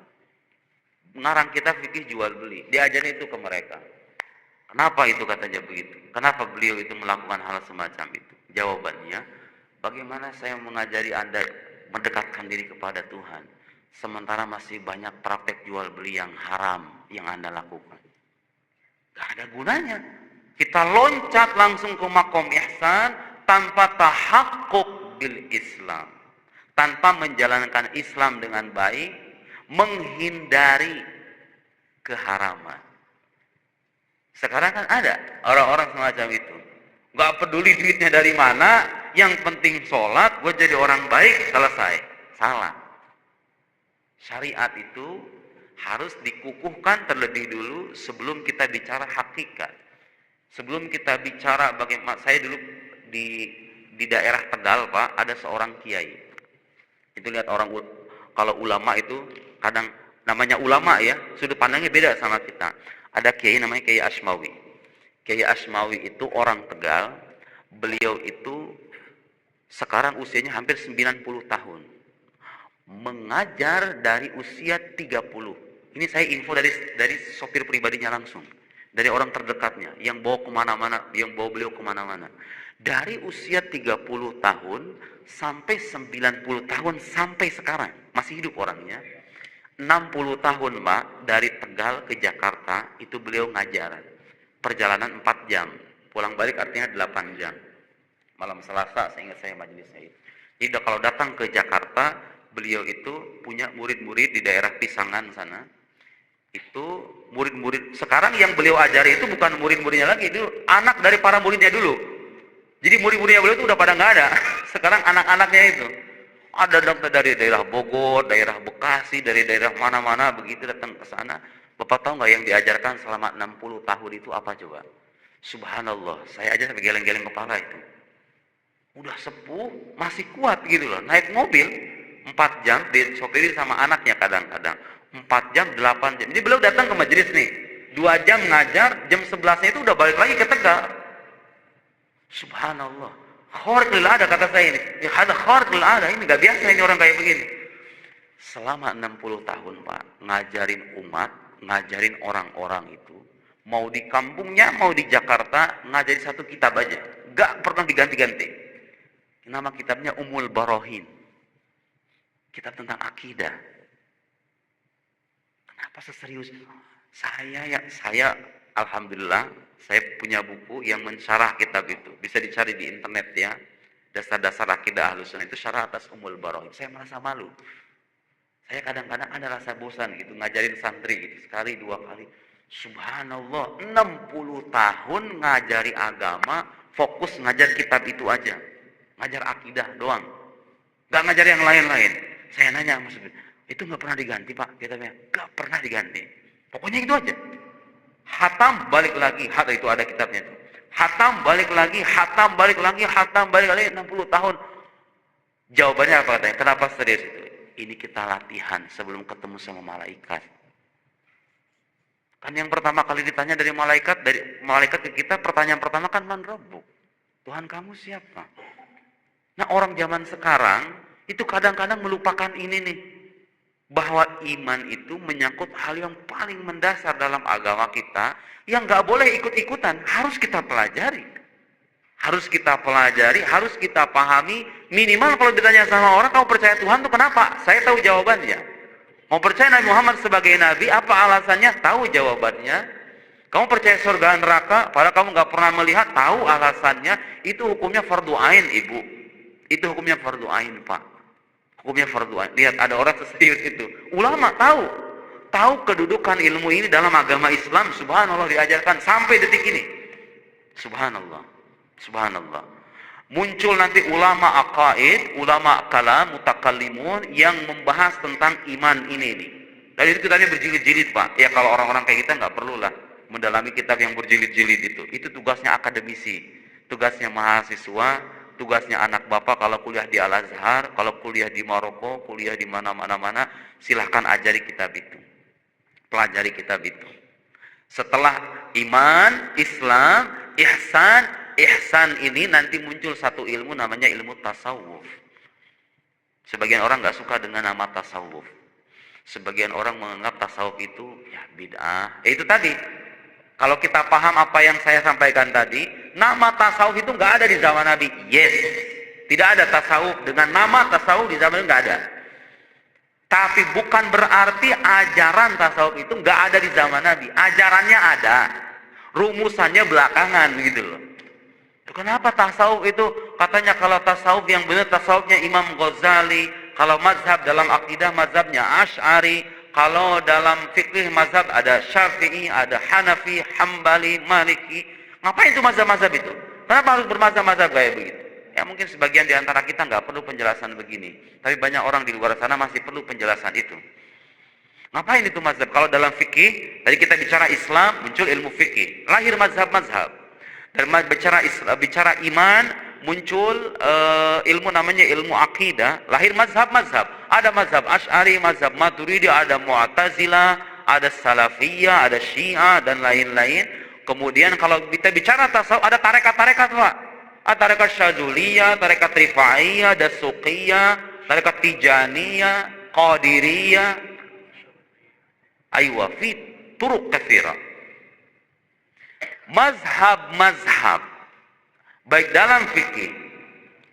Speaker 1: Ngarang kita fikih jual beli. Diajarin itu ke mereka. Kenapa itu katanya begitu? Kenapa beliau itu melakukan hal semacam itu? Jawabannya, bagaimana saya mengajari Anda mendekatkan diri kepada Tuhan, sementara masih banyak praktek jual beli yang haram yang Anda lakukan. Gak ada gunanya. Kita loncat langsung ke makom ihsan tanpa tahakkuk bil Islam, tanpa menjalankan Islam dengan baik, menghindari keharaman. Sekarang kan ada orang-orang semacam itu, nggak peduli duitnya dari mana, yang penting sholat, gue jadi orang baik, selesai. Salah. Syariat itu harus dikukuhkan terlebih dulu sebelum kita bicara hakikat. Sebelum kita bicara bagaimana, saya dulu di daerah Tegal Pak, ada seorang kiai. Itu lihat orang, kalau ulama itu kadang namanya ulama ya, sudut pandangnya beda sama kita. Ada kiai namanya Kiai Asmawi. Kiai Asmawi itu orang Tegal. Beliau itu sekarang usianya hampir 90 tahun. Mengajar dari usia 30. Ini saya info dari sopir pribadinya langsung. Dari orang terdekatnya yang bawa kemana-mana, yang bawa beliau kemana-mana. Dari usia 30 tahun sampai 90 tahun sampai sekarang masih hidup orangnya. 60 tahun Pak, dari Tegal ke Jakarta itu beliau ngajar. Perjalanan 4 jam, pulang balik artinya 8 jam. Malam Selasa seingat saya majelisnya itu. Jadi kalau datang ke Jakarta, beliau itu punya murid-murid di daerah Pisangan sana. Itu murid-murid sekarang yang beliau ajari itu bukan murid-muridnya lagi, itu anak dari para muridnya dulu. Jadi murid-muridnya beliau itu udah pada nggak ada. Sekarang anak-anaknya itu ada dari daerah Bogor, daerah Bekasi, dari daerah mana-mana begitu datang ke sana. Bapak tahu nggak yang diajarkan selama 60 tahun itu apa coba? Subhanallah, saya aja sampai geleng-geleng kepala itu. Udah sepuh, masih kuat gitu loh. Naik mobil 4 jam, disopirin sama anaknya kadang-kadang. 4 jam, 8 jam. Jadi beliau datang ke majelis nih. 2 jam ngajar, jam 11-nya itu udah balik lagi ke Tegal. Subhanallah. Kharq lil ada kata saya ini. Ya ada kharq lil ada, ini gak biasa ini orang kayak begini. Selama 60 tahun Pak, ngajarin umat, ngajarin orang-orang itu. Mau di kampungnya, mau di Jakarta, ngajarin satu kitab aja. Gak pernah diganti-ganti. Nama kitabnya Ummul Barohin. Kitab tentang akidah. Kenapa seserius? Saya alhamdulillah, saya punya buku yang mensyarah kitab itu. Bisa dicari di internet ya. Dasar-dasar akidah Ahlussunnah itu syarah atas Ummul Barohin. Saya merasa malu. Saya kadang-kadang ada rasa bosan gitu ngajarin santri gitu, sekali 2 kali. Subhanallah, 60 tahun ngajari agama, fokus ngajar kitab itu aja. Ngajar akidah doang. Gak ngajar yang lain-lain. Saya nanya maksudnya, itu gak pernah diganti Pak kitabnya? Gak pernah diganti. Pokoknya itu aja. Hatam balik lagi, itu ada kitabnya itu. Hatam balik lagi, hatam balik lagi, hatam balik lagi 60 tahun. Jawabannya apa katanya? Kenapa serius itu? Ini kita latihan sebelum ketemu sama malaikat. Kan yang pertama kali ditanya dari malaikat ke kita, pertanyaan pertama kan man rabbuk? Tuhan kamu siapa? Nah, orang zaman sekarang itu kadang-kadang melupakan ini nih, bahwa iman itu menyangkut hal yang paling mendasar dalam agama kita, yang nggak boleh ikut-ikutan, harus kita pelajari. Harus kita pelajari, harus kita pahami. Minimal kalau ditanya sama orang, kamu percaya Tuhan tuh kenapa? Saya tahu jawabannya. Mau percaya Nabi Muhammad sebagai Nabi, apa alasannya? Tahu jawabannya. Kamu percaya surga neraka, padahal kamu nggak pernah melihat, tahu alasannya. Itu hukumnya fardu ain, Ibu. Itu hukumnya fardu ain, Pak. Hukumnya fardu ain. Lihat, ada orang seserius itu. Ulama tahu kedudukan ilmu ini dalam agama Islam. Subhanallah, diajarkan sampai detik ini. Subhanallah. Muncul nanti ulama aqaid, ulama kalam, mutakallimun yang membahas tentang iman ini nih. Dari itu tadi berjilid-jilid, Pak. Ya kalau orang-orang kayak kita nggak perlulah mendalami kitab yang berjilid-jilid itu. Itu tugasnya akademisi, tugasnya mahasiswa, tugasnya anak bapak kalau kuliah di Al-Azhar, kalau kuliah di Maroko, kuliah di mana-mana, silahkan ajari kitab itu. Pelajari kitab itu. Setelah iman, Islam, ihsan ini nanti muncul satu ilmu namanya ilmu tasawuf. Sebagian orang nggak suka dengan nama tasawuf. Sebagian orang menganggap tasawuf itu ya bid'ah. Itu tadi. Kalau kita paham apa yang saya sampaikan tadi, nama tasawuf itu nggak ada di zaman Nabi. Yes, tidak ada tasawuf dengan nama tasawuf di zaman itu nggak ada. Tapi bukan berarti ajaran tasawuf itu nggak ada di zaman Nabi. Ajarannya ada, rumusannya belakangan gitu loh. Kenapa tasawuf itu katanya kalau tasawuf yang benar tasawufnya Imam Ghazali, kalau mazhab dalam akidah mazhabnya Asy'ari, kalau dalam fikih mazhab ada Syafi'i, ada Hanafi, Hambali, Maliki. Ngapain itu mazhab-mazhab itu? Kenapa harus bermazhab-mazhab kayak begitu? Ya mungkin sebagian di antara kita nggak perlu penjelasan begini, tapi banyak orang di luar sana masih perlu penjelasan itu. Ngapain itu mazhab? Kalau dalam fikih, tadi kita bicara Islam, muncul ilmu fikih, lahir mazhab-mazhab. Dan bicara iman, muncul ilmu namanya ilmu akidah, lahir mazhab-mazhab. Ada mazhab Asy'ari, mazhab Maturidi, ada Mu'tazilah, ada Salafiyah, ada Syiah, dan lain-lain. Kemudian kalau kita bicara tasawuf, ada tarekat-tarekat, Pak. Ada tarekat Syadzuliyah, tarekat Rifaiyah, ada Suqiyah, tarekat Tijaniyah, Qadiriyah. Aywa, fi turuq katsira. Mazhab-mazhab baik dalam fikih,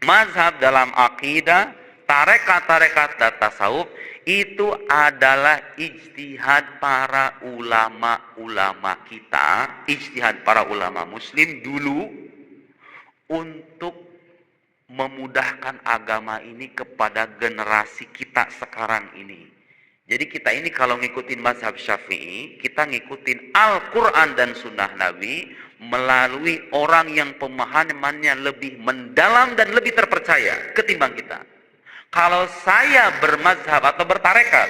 Speaker 1: mazhab dalam akidah, tarekat-tarekat dan tasawuf itu adalah ijtihad para ulama-ulama kita, ijtihad para ulama muslim dulu untuk memudahkan agama ini kepada generasi kita sekarang ini. Jadi kita ini kalau ngikutin mazhab Syafi'i, kita ngikutin Al-Quran dan Sunnah Nabi melalui orang yang pemahamannya lebih mendalam dan lebih terpercaya ketimbang kita. Kalau saya bermazhab atau bertarekat,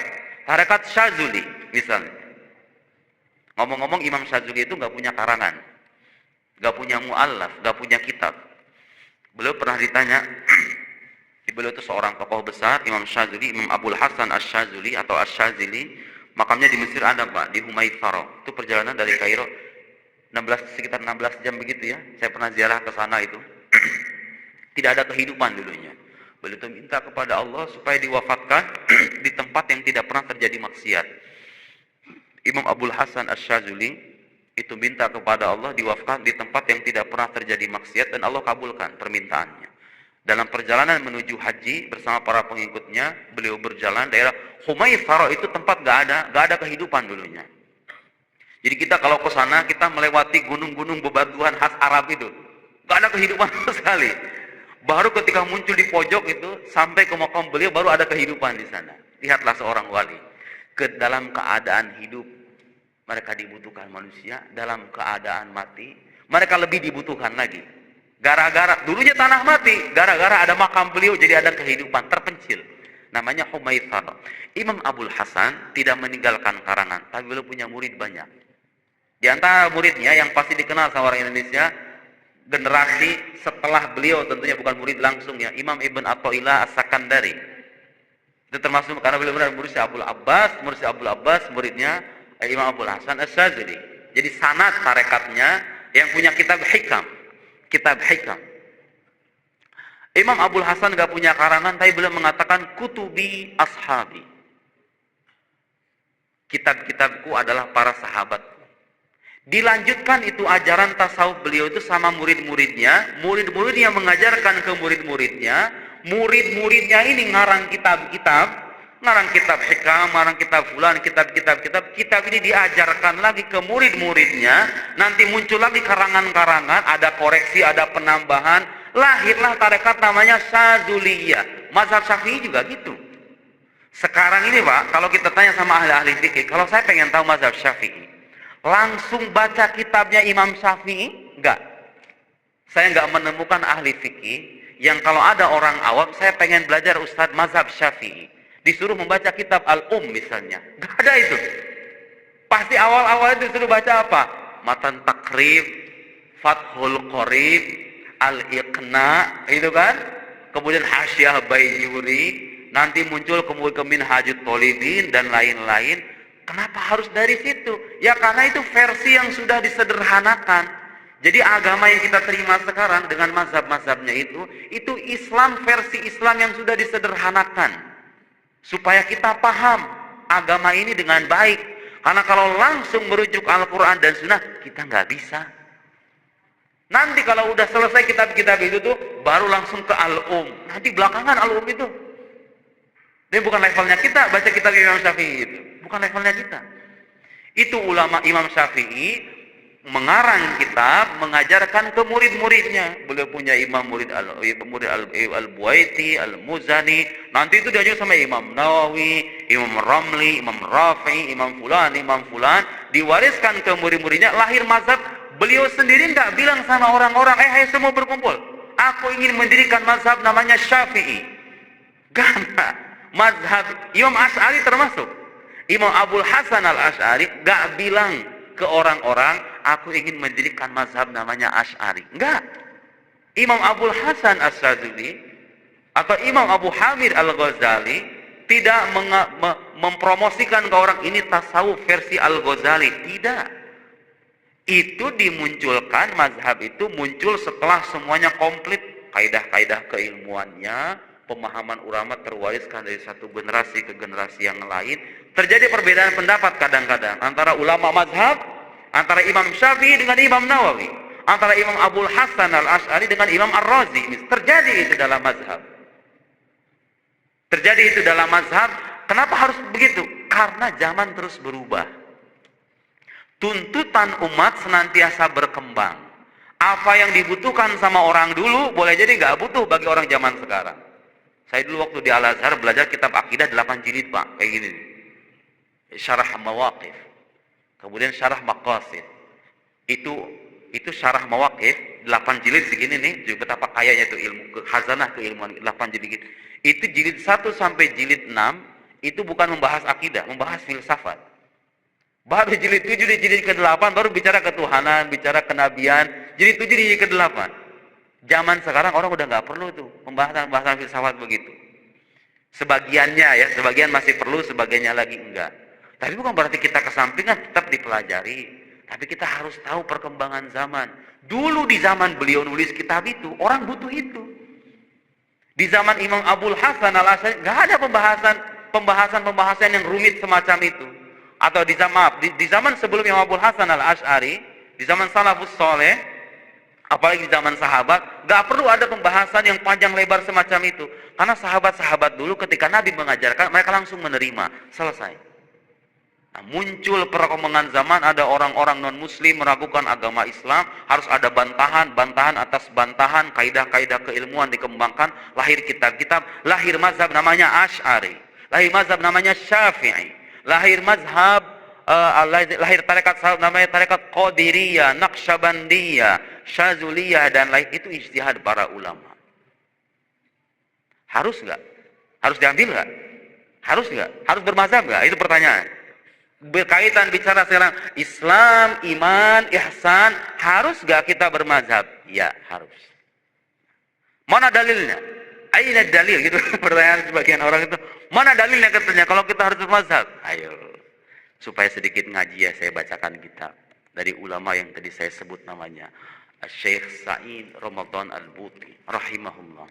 Speaker 1: tarekat Syadzuli misalnya. Ngomong-ngomong Imam Syadzuli itu nggak punya karangan, nggak punya mu'allaf, nggak punya kitab. Beliau pernah ditanya, beliau itu seorang tokoh besar, Imam Syadzuli, Imam Abul Hasan Asy-Syadzuli atau Asy-Syadzili, makamnya di Mesir ada, Pak, di Humaitaro. Itu perjalanan dari Kairo sekitar 16 jam begitu ya. Saya pernah ziarah ke sana itu. Tidak ada kehidupan dulunya. Beliau itu minta kepada Allah supaya diwafatkan di tempat yang tidak pernah terjadi maksiat. Imam Abul Hasan Asy-Syadzuli itu minta kepada Allah diwafatkan di tempat yang tidak pernah terjadi maksiat, dan Allah kabulkan permintaannya. Dalam perjalanan menuju haji bersama para pengikutnya, beliau berjalan daerah Humaitaro, itu tempat gak ada kehidupan dulunya. Jadi kita kalau ke sana, kita melewati gunung-gunung bebatuan khas Arab itu, gak ada kehidupan sama sekali. Baru ketika muncul di pojok itu, sampai ke makam beliau, baru ada kehidupan di sana. Lihatlah seorang wali, dalam keadaan hidup mereka dibutuhkan manusia, dalam keadaan mati mereka lebih dibutuhkan lagi. Gara-gara dulunya tanah mati, gara-gara ada makam beliau jadi ada kehidupan terpencil. Namanya Humaitaro. Imam Abul Hasan tidak meninggalkan karangan, tapi beliau punya murid banyak. Di antara muridnya yang pasti dikenal sama orang Indonesia, generasi setelah beliau, tentunya bukan murid langsung ya, Imam Ibn Athaillah As-Sakandari. Itu termasuk karena beliau benar murid Abul Abbas, muridnya Imam Abul Hasan Asyadzili. Jadi sanad tarekatnya yang punya kitab hikam. Kitab hikam. Imam Abul Hasan gak punya karangan, tapi beliau mengatakan kutubi ashabi. Kitab-kitabku adalah para sahabatku. Dilanjutkan itu ajaran tasawuf beliau itu sama murid-muridnya. Murid-muridnya mengajarkan ke murid-muridnya. Murid-muridnya ini ngarang kitab-kitab. Ngarang kitab hikam, ngarang kitab fulan, kitab-kitab. Kitab ini diajarkan lagi ke murid-muridnya. Nanti muncul lagi karangan-karangan. Ada koreksi, ada penambahan. Lahirlah tarekat namanya Syadzuliyah. Mazhab Syafi'i juga gitu. Sekarang ini Pak, kalau kita tanya sama ahli-ahli fikih, kalau saya pengen tahu mazhab Syafi'i, langsung baca kitabnya Imam Syafi'i? Enggak. Saya enggak menemukan ahli fikih yang kalau ada orang awam, saya pengen belajar Ustadz mazhab Syafi'i, disuruh membaca kitab misalnya. Enggak ada itu. Pasti awal-awal itu disuruh baca apa? Matan Takrib, Fathul Qorib, Al-Iqna, itu kan? Kemudian Hasyah Bayyuri, nanti muncul kemudian Minhajut Thalibin dan lain-lain. Kenapa harus dari situ? Ya karena itu versi yang sudah disederhanakan. Jadi agama yang kita terima sekarang dengan mazhab-mazhabnya itu Islam versi Islam yang sudah disederhanakan. Supaya kita paham agama ini dengan baik. Karena kalau langsung merujuk Al-Quran dan Sunnah, kita nggak bisa. Nanti kalau udah selesai kitab-kitab itu tuh, baru langsung ke Nanti belakangan itu. Ini bukan levelnya kita baca kitab Imam Syafi'i itu. Bukan levelnya kita. Itu ulama Imam Syafi'i mengarang kitab, mengajarkan ke murid-muridnya. Beliau punya murid Al-Buaiti, Al-Muzani. Nanti itu diajar sama Imam Nawawi, Imam Ramli, Imam Rafi'i, Imam Fulan. Diwariskan ke murid-muridnya, lahir mazhab. Beliau sendiri nggak bilang sama orang-orang, hai semua berkumpul. Aku ingin mendirikan mazhab namanya Syafi'i. Karena mazhab Imam Asy'ari termasuk. Imam Abul Hasan Al-Asy'ari gak bilang ke orang-orang, aku ingin mendirikan mazhab namanya Asy'ari. Enggak. Imam Abul Hasan Asyadzili atau Imam Abu Hamid Al-Ghazali tidak mempromosikan ke orang ini tasawuf versi Al-Ghazali. Tidak. Itu dimunculkan, mazhab itu muncul setelah semuanya komplit. Kaidah-kaidah keilmuannya, pemahaman ulama terwariskan dari satu generasi ke generasi yang lain. Terjadi perbedaan pendapat kadang-kadang antara ulama mazhab, antara Imam Syafi'i dengan Imam Nawawi, antara Imam Abul Hasan Al-Asy'ari dengan Imam Ar-Razi. Terjadi itu dalam mazhab. Terjadi itu dalam mazhab. Kenapa harus begitu? Karena zaman terus berubah. Tuntutan umat senantiasa berkembang. Apa yang dibutuhkan sama orang dulu boleh jadi nggak butuh bagi orang zaman sekarang. Saya dulu waktu di Al-Azhar belajar kitab akidah 8 jilid Pak, kayak gini. Syarah Mawaqif. Kemudian syarah Maqasid. Itu syarah Mawaqif 8 jilid segini nih, juga betapa kayanya itu ilmu khazanah keilmuan 8 jilid. Itu jilid 1 sampai jilid 6 itu bukan membahas akidah, membahas filsafat. Baru jilid 7 di jilid ke-8 baru bicara ketuhanan, bicara kenabian. Jilid 7 di jilid ke-8. Zaman sekarang orang udah nggak perlu tuh pembahasan filsafat begitu. Sebagiannya ya, sebagian masih perlu, sebagiannya lagi enggak. Tapi bukan berarti kita kesampingan, tetap dipelajari. Tapi kita harus tahu perkembangan zaman. Dulu di zaman beliau nulis kitab itu, orang butuh itu. Di zaman Imam Abul Hasan Al-Asy'ari nggak ada pembahasan yang rumit semacam itu. Atau di zaman sebelum Imam Abul Hasan Al-Asy'ari, di zaman salafus soleh, apalagi di zaman sahabat, nggak perlu ada pembahasan yang panjang lebar semacam itu. Karena sahabat-sahabat dulu ketika Nabi mengajarkan, mereka langsung menerima, selesai. Nah, muncul perkembangan zaman, ada orang-orang non-muslim meragukan agama Islam, harus ada bantahan atas bantahan, kaidah-kaidah keilmuan dikembangkan, lahir kitab-kitab, lahir mazhab namanya Asy'ari, lahir mazhab namanya Syafi'i, lahir mazhab, lahir tarekat namanya tarekat Qadiriyah, Naqsyabandiyah, Syadzuliyah dan lain. Itu ijtihad para ulama. Harus nggak? Harus diambil nggak? Harus nggak? Harus bermazhab nggak? Itu pertanyaan. Berkaitan bicara sekarang Islam, iman, ihsan, harus nggak kita bermazhab? Ya harus. Mana dalilnya? Aina dalil gitu pertanyaan sebagian orang itu. Mana dalilnya katanya kalau kita harus bermazhab? Ayo. Supaya sedikit ngaji ya, saya bacakan kitab dari ulama yang tadi saya sebut namanya, Syekh Sa'id Ramadan Al-Buti rahimahullah.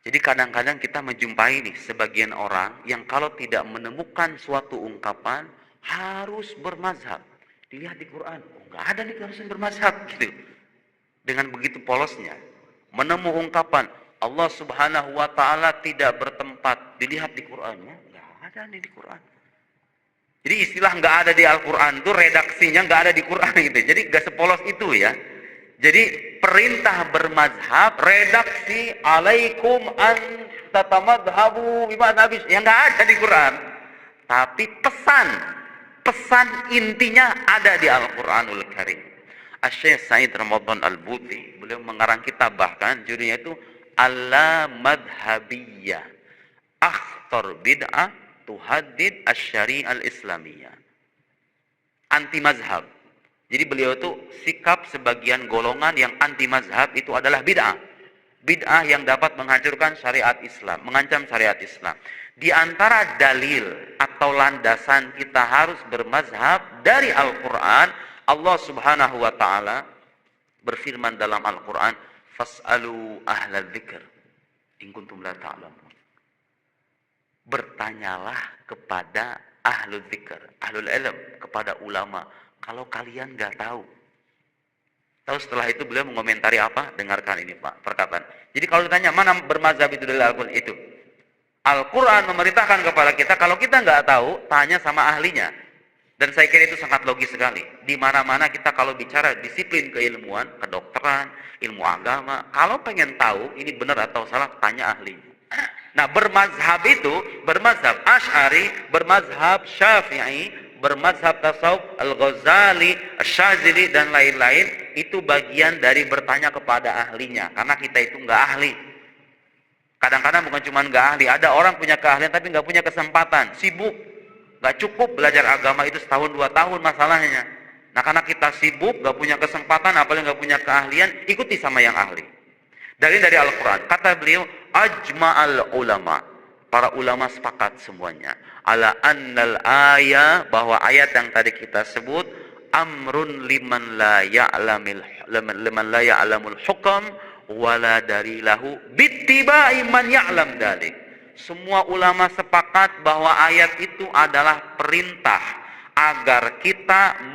Speaker 1: Jadi kadang-kadang kita menjumpai nih sebagian orang yang kalau tidak menemukan suatu ungkapan harus bermazhab. Dilihat di Quran, oh, nggak ada nih harus bermazhab gitu. Dengan begitu polosnya, menemu ungkapan Allah Subhanahu wa Ta'ala tidak bertempat, dilihat di Qurannya, nggak ada nih di Quran. Jadi istilah nggak ada di Al-Quran itu redaksinya nggak ada di Quran gitu. Jadi nggak sepolos itu ya. Jadi perintah bermazhab, redaksi alaikum an tatamadhabu bima nabis yang nggak ada di Quran. Tapi pesan intinya ada di Al-Quranul Karim. Syekh Sa'id Ramadan Al-Buti, beliau mengarang kitab bahkan judulnya itu Al-Madhabiyah, Akhtar Bid'ah Tuhaddid Asy-Syari'ah Al-Islamiyah. Anti mazhab. Jadi beliau itu sikap sebagian golongan yang anti mazhab itu adalah bid'ah. Bid'ah yang dapat menghancurkan syariat Islam, mengancam syariat Islam. Di antara dalil atau landasan kita harus bermazhab dari Al-Quran, Allah Subhanahu wa Ta'ala berfirman dalam Al-Quran, fas'alu ahla dzikr in kuntum la ta'lamun. Bertanyalah kepada ahlul dzikr, ahlul ilm, kepada ulama, kalau kalian nggak tahu. Tahu setelah itu beliau mengomentari apa? Dengarkan ini Pak, perkataan. Jadi kalau ditanya mana bermazhab itu dari Al-Quran itu, Al-Quran memerintahkan kepada kita, kalau kita nggak tahu, tanya sama ahlinya. Dan saya kira itu sangat logis sekali. Di mana-mana kita kalau bicara disiplin keilmuan, kedokteran, ilmu agama, kalau pengen tahu ini benar atau salah, tanya ahlinya. Nah, bermazhab itu, bermazhab Asy'ari, bermazhab Syafi'i, bermazhab tasawuf Al-Ghazali, Asy-Syadzili dan lain-lain, itu bagian dari bertanya kepada ahlinya, karena kita itu nggak ahli. Kadang-kadang bukan cuma nggak ahli, ada orang punya keahlian tapi nggak punya kesempatan, sibuk, nggak cukup belajar agama itu setahun 2 tahun masalahnya. Nah, karena kita sibuk, nggak punya kesempatan, apalagi nggak punya keahlian, ikuti sama yang ahli. Dari Al-Quran, kata beliau, ajma'al ulama, para ulama sepakat semuanya, ala annal ayah, bahwa ayat yang tadi kita sebut, amrun liman la ya'lamul hukam, wala darilahu bittiba'i man ya'lam dalik. Semua ulama sepakat bahwa ayat itu adalah perintah agar kita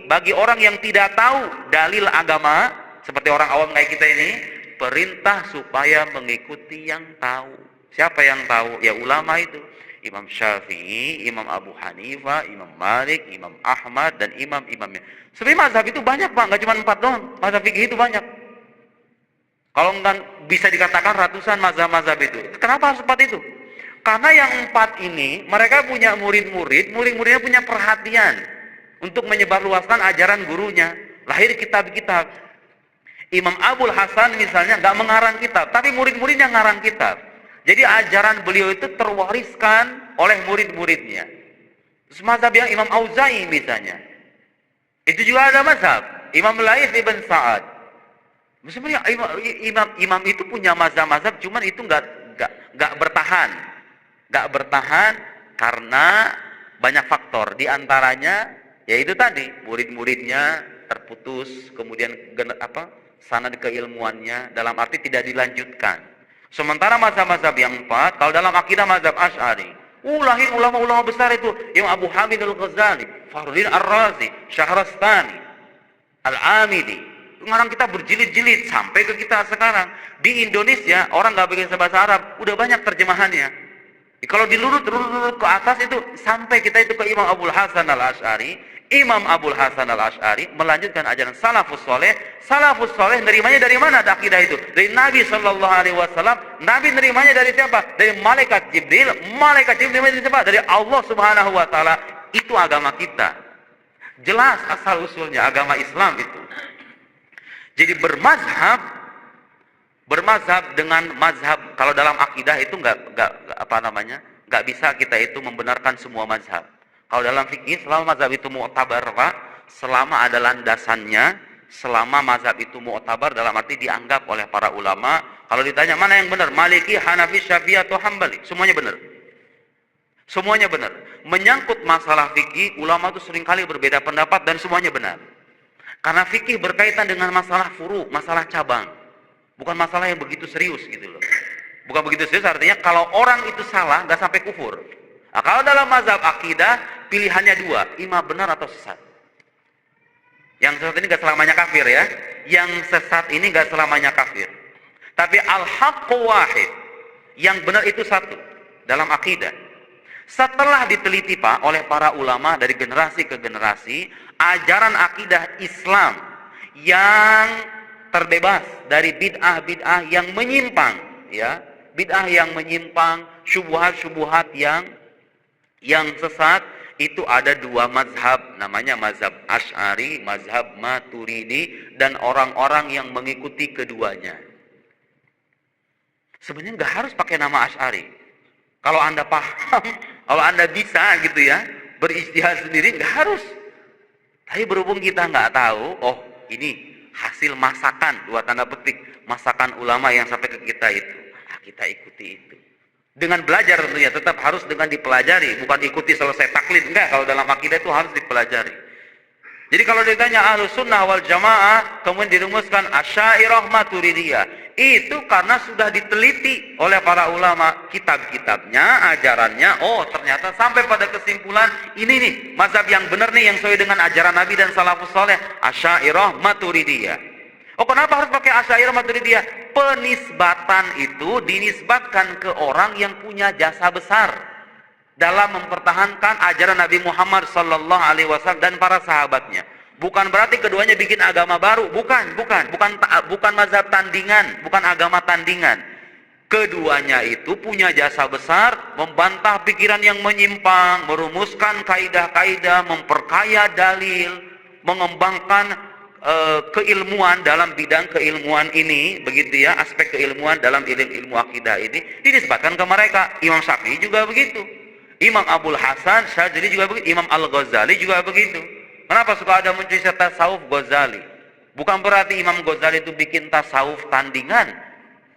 Speaker 1: bagi orang yang tidak tahu dalil agama, seperti orang awam kayak kita ini, perintah supaya mengikuti yang tahu. Siapa yang tahu? Ya ulama itu. Imam Syafi'i, Imam Abu Hanifah, Imam Malik, Imam Ahmad, dan imam-imamnya. Sebenarnya mazhab itu banyak Pak, nggak cuma 4 doang. Mazhab fikih itu banyak. Kalau nggak bisa dikatakan ratusan mazhab-mazhab itu. Kenapa harus 4 itu? Karena yang 4 ini, mereka punya murid-muridnya punya perhatian untuk menyebarluaskan ajaran gurunya. Lahir kitab-kitab. Imam Abul Hasan misalnya nggak mengarang kitab, tapi murid-muridnya ngarang kitab. Jadi ajaran beliau itu terwariskan oleh murid-muridnya. Terus mazhab yang Imam Auza'i misalnya, itu juga ada mazhab. Imam Laits ibn Sa'ad. Sebenarnya imam itu punya mazhab-mazhab, cuman itu nggak bertahan. Nggak bertahan karena banyak faktor. Di antaranya yaitu tadi murid-muridnya terputus, kemudian sanad keilmuannya dalam arti tidak dilanjutkan. Sementara mazhab-mazhab yang 4, kalau dalam akidah mazhab Asy'ari, lahir ulama-ulama besar itu, Imam Abu Hamid Al-Ghazali, Fakhruddin Ar-Razi, Syahrastani, Al-Amidi. Ngarang kita berjilid-jilid sampai ke kita sekarang. Di Indonesia orang nggak bikin bahasa Arab, udah banyak terjemahannya. Kalau dilurut ke atas itu sampai kita itu ke Imam Abul Hasan Al-Asy'ari. Imam Abul Hasan Al-Asy'ari melanjutkan ajaran salafus soleh. Salafus soleh nerimanya dari mana akidah itu? Dari Nabi Shallallahu Alaihi Wasallam. Nabi nerimanya dari siapa? Dari malaikat Jibril. Malaikat Jibril nerimanya dari siapa? Dari Allah Subhanahu Wa Taala. Itu agama kita. Jelas asal usulnya agama Islam itu. Jadi bermazhab dengan mazhab, kalau dalam akidah itu nggak bisa kita itu membenarkan semua mazhab. Kalau dalam fikih, selama mazhab itu mu'tabar, Pak, selama ada landasannya, selama mazhab itu mu'tabar dalam arti dianggap oleh para ulama. Kalau ditanya mana yang benar, Maliki, Hanafi, Syafi'i atau Hambali, semuanya benar. Semuanya benar. Menyangkut masalah fikih, ulama itu seringkali berbeda pendapat dan semuanya benar. Karena fikih berkaitan dengan masalah furu, masalah cabang. Bukan masalah yang begitu serius gitu loh. Bukan begitu serius artinya kalau orang itu salah nggak sampai kufur. Nah, kalau dalam mazhab akidah pilihannya dua, imam benar atau sesat. Yang sesat ini nggak selamanya kafir ya. Yang sesat ini nggak selamanya kafir. Tapi al-haqqu wahid. Yang benar itu satu dalam akidah. Setelah diteliti Pak oleh para ulama dari generasi ke generasi, ajaran akidah Islam yang terbebas dari bid'ah-bid'ah yang menyimpang, ya, bid'ah yang menyimpang, syubhat-syubhat yang sesat, itu ada dua mazhab, namanya mazhab Asy'ari, mazhab Maturidi, dan orang-orang yang mengikuti keduanya. Sebenarnya nggak harus pakai nama Asy'ari. Kalau Anda paham, kalau Anda bisa gitu ya, berijtihad sendiri nggak harus. Tapi berhubung kita nggak tahu, oh ini hasil masakan, dua tanda petik, masakan ulama yang sampai ke kita itu. Nah, kita ikuti itu. Dengan belajar tentunya, tetap harus dengan dipelajari, bukan ikuti selesai taklid. Enggak, kalau dalam akidah itu harus dipelajari. Jadi kalau ditanya Ahlus Sunnah wal Jamaah, kemudian dirumuskan Asy'ariyah Maturidiyah, itu karena sudah diteliti oleh para ulama, kitab-kitabnya, ajarannya, oh ternyata sampai pada kesimpulan, ini nih, mazhab yang benar nih, yang sesuai dengan ajaran Nabi dan Salafus Saleh, Asy'ariyah Maturidiyah. Oh kenapa harus pakai Asy'ariyah Maturidiyah? Penisbatan itu dinisbatkan ke orang yang punya jasa besar dalam mempertahankan ajaran Nabi Muhammad sallallahu alaihi wasallam dan para sahabatnya. Bukan berarti keduanya bikin agama baru, bukan mazhab tandingan, bukan agama tandingan. Keduanya itu punya jasa besar, membantah pikiran yang menyimpang, merumuskan kaidah-kaidah, memperkaya dalil, mengembangkan keilmuan dalam bidang keilmuan ini, begitu ya, aspek keilmuan dalam ilmu akidah ini dinisbatkan ke mereka. Imam Syafi'i juga begitu. Imam Abul Hasan Syadzili juga begitu, Imam Al-Ghazali juga begitu. Kenapa suka ada muncul tasawuf Ghazali? Bukan berarti Imam Ghazali itu bikin tasawuf tandingan.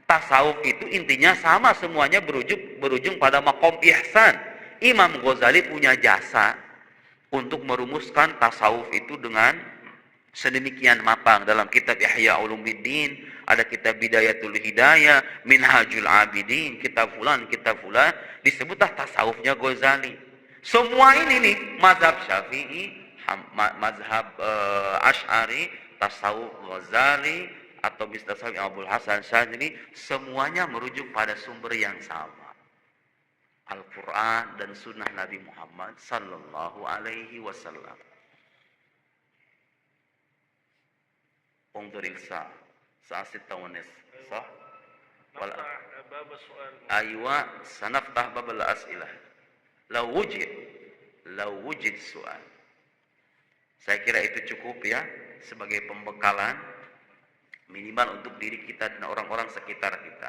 Speaker 1: Tasawuf itu intinya sama, semuanya berujung pada maqam ihsan. Imam Ghazali punya jasa untuk merumuskan tasawuf itu dengan sedemikian matang. Dalam kitab Ihya Ulumuddin, ada kitab Bidayatul Hidayah, Minhajul Abidin, kitab fulan, disebutlah tasawufnya Ghazali. Semua ini nih, mazhab Syafi'i, mazhab Asy'ari, tasawuf Ghazali, atau tasawuf Abul Hasan Syadzili, semuanya merujuk pada sumber yang sama, Al-Quran dan Sunnah Nabi Muhammad sallallahu alaihi wasallam. انظر الساعة الساعة 6 ونصف صح؟ نفتح باب السؤال. أيوة سنفتح باب الأسئلة لو وجد سؤال. Saya kira itu cukup ya sebagai pembekalan minimal untuk diri kita dan orang-orang sekitar kita.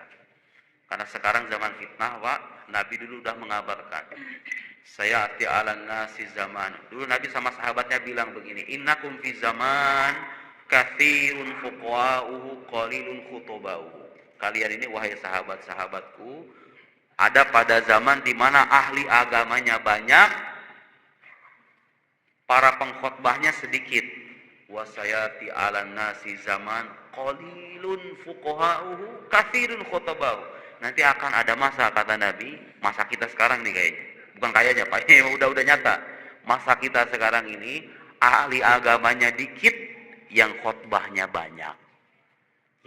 Speaker 1: Karena sekarang zaman fitnah, Pak, Nabi dulu udah mengabarkan, saya ati alan nasi zaman. Dulu Nabi sama sahabatnya bilang begini, innakum fi zaman kathirun fuqaha'uhu qalilun khutoba'uhu. Kalian ini wahai sahabat-sahabatku, ada pada zaman di mana ahli agamanya banyak, para pengkhotbahnya sedikit. Wa sayati 'alan nasi zaman qalilun fuqaha'uhu kathirun khutoba'uhu. Nanti akan ada masa, kata Nabi, masa kita sekarang nih kayaknya. Bukan kayaknya Pak, ini udah nyata. Masa kita sekarang ini ahli agamanya dikit, yang khotbahnya banyak,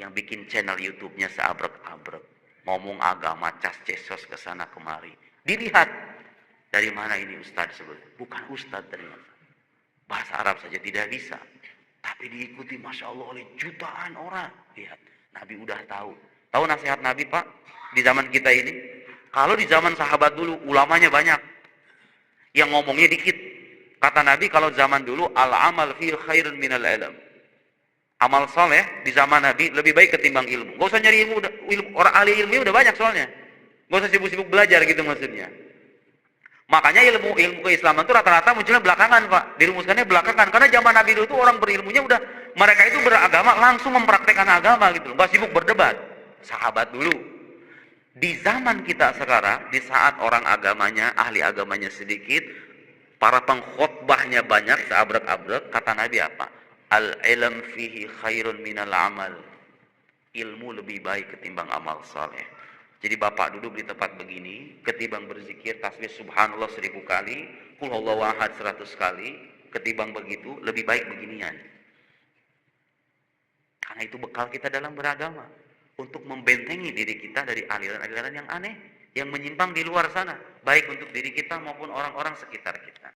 Speaker 1: yang bikin channel YouTube-nya seabrek-abrek, ngomong agama cas-cesos kesana kemari. Dilihat dari mana ini ustadz sebetulnya, bukan ustadz ternyata, bahasa Arab saja tidak bisa, tapi diikuti masya Allah oleh jutaan orang. Lihat, Nabi udah tahu nasihat Nabi Pak di zaman kita ini. Kalau di zaman sahabat dulu ulamanya banyak, yang ngomongnya dikit. Kata Nabi kalau zaman dulu al-amal fil khairun minal ilm. Amal soleh di zaman Nabi lebih baik ketimbang ilmu. Gak usah nyari ilmu, orang ahli ilmu udah banyak soalnya. Gak usah sibuk-sibuk belajar gitu maksudnya. Makanya ilmu keislaman itu rata-rata munculnya belakangan Pak. Dirumuskannya belakangan. Karena zaman Nabi dulu itu orang berilmunya udah, mereka itu beragama langsung mempraktekkan agama gitu. Gak sibuk berdebat. Sahabat dulu. Di zaman kita sekarang, di saat orang agamanya, ahli agamanya sedikit, para pengkhotbahnya banyak, seabrek-abrek, kata Nabi apa? Al-ilm fihi khairun minal amal. Ilmu lebih baik ketimbang amal saleh. Jadi bapak duduk di tempat begini, ketimbang berzikir tasbih subhanallah 1000 kali, qul huwallahu ahad 100 kali, ketimbang begitu, lebih baik beginian. Karena itu bekal kita dalam beragama. Untuk membentengi diri kita dari aliran-aliran yang aneh, yang menyimpang di luar sana. Baik untuk diri kita maupun orang-orang sekitar kita.